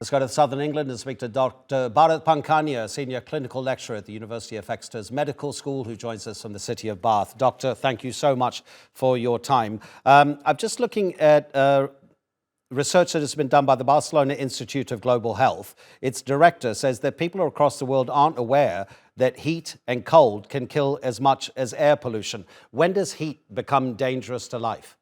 Let's go to Southern England and speak to Dr. Bharat Pankhania, Senior Clinical Lecturer at the University of Exeter's Medical School, who joins us from the city of Bath. Doctor, thank you so much for your time. I'm just looking at research that has been done by the Barcelona Institute of Global Health. Its director says that people across the world aren't aware that heat and cold can kill as much as air pollution. When does heat become dangerous to life?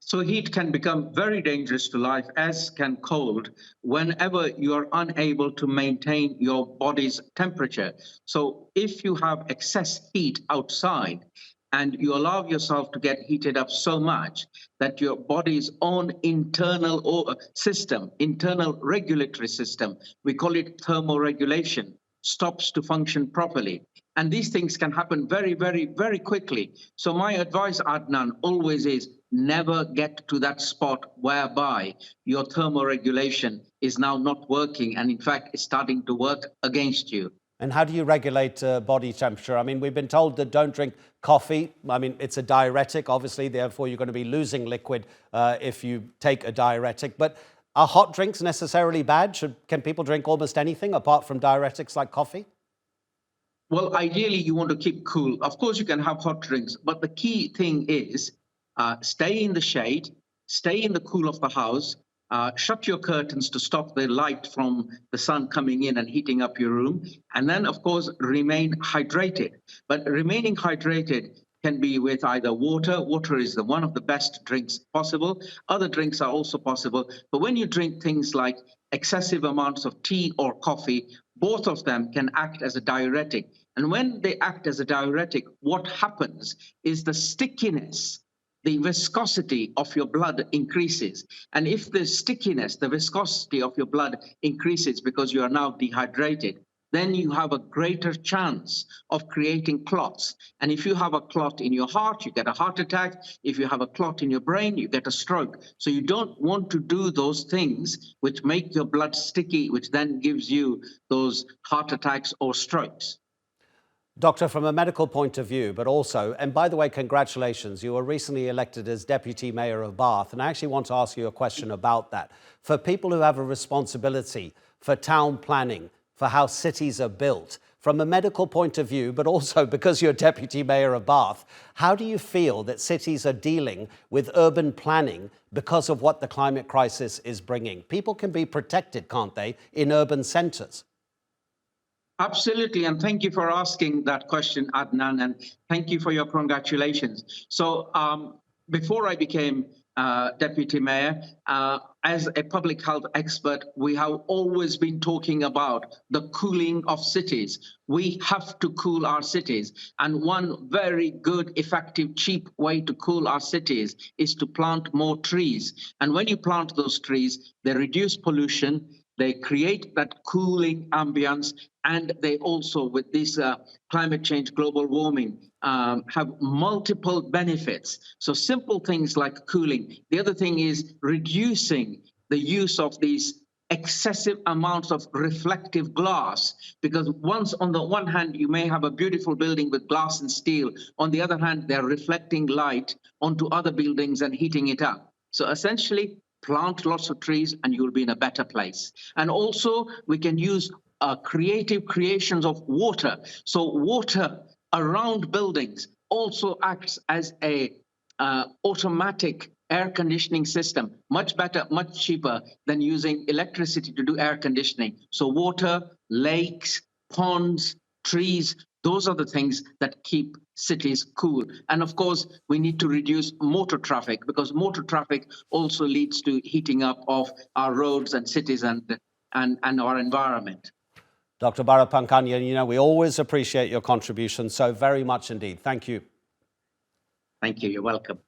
So heat can become very dangerous to life, as can cold, whenever you are unable to maintain your body's temperature. So if you have excess heat outside and you allow yourself to get heated up so much that your body's own internal system, internal regulatory system, we call it thermoregulation, stops to function properly. And these things can happen very, very, very quickly. So my advice, Adnan, always is never get to that spot whereby your thermoregulation is now not working and in fact is starting to work against you. And how do you regulate body temperature? I mean, we've been told that don't drink coffee. I mean, it's a diuretic, obviously, therefore you're going to be losing liquid if you take a diuretic. But are hot drinks necessarily bad? Can people drink almost anything apart from diuretics like coffee? Well, ideally, you want to keep cool. Of course, you can have hot drinks, but the key thing is stay in the shade, stay in the cool of the house, shut your curtains to stop the light from the sun coming in and heating up your room, and then, of course, remain hydrated. But remaining hydrated can be with either water. Water is one of the best drinks possible. Other drinks are also possible. But when you drink things like excessive amounts of tea or coffee, both of them can act as a diuretic. And when they act as a diuretic, what happens is the stickiness, the viscosity of your blood increases. And if the stickiness, the viscosity of your blood increases because you are now dehydrated, then you have a greater chance of creating clots. And if you have a clot in your heart, you get a heart attack. If you have a clot in your brain, you get a stroke. So you don't want to do those things which make your blood sticky, which then gives you those heart attacks or strokes. Doctor, from a medical point of view, but also, and by the way, congratulations, you were recently elected as Deputy Mayor of Bath, and I actually want to ask you a question about that. For people who have a responsibility for town planning, for how cities are built, from a medical point of view, but also because you're Deputy Mayor of Bath, how do you feel that cities are dealing with urban planning because of what the climate crisis is bringing? People can be protected, can't they, in urban centres? Absolutely, and thank you for asking that question, Adnan, and thank you for your congratulations. So before I became Deputy Mayor, as a public health expert, we have always been talking about the cooling of cities. We have to cool our cities. And one very good, effective, cheap way to cool our cities is to plant more trees. And when you plant those trees, they reduce pollution, they create that cooling ambience, and they also, with this climate change, global warming, have multiple benefits. So simple things like cooling. The other thing is reducing the use of these excessive amounts of reflective glass, because once on the one hand you may have a beautiful building with glass and steel, on the other hand they're reflecting light onto other buildings and heating it up. So essentially, plant lots of trees and you'll be in a better place. And also we can use creative creations of water. So water around buildings also acts as a automatic air conditioning system, much better, much cheaper than using electricity to do air conditioning. So water, lakes, ponds, trees, those are the things that keep cities cool. And of course, we need to reduce motor traffic, because motor traffic also leads to heating up of our roads and cities and our environment. Dr. Bharat Pankhania, you know, we always appreciate your contribution so very much indeed. Thank you. Thank you. You're welcome.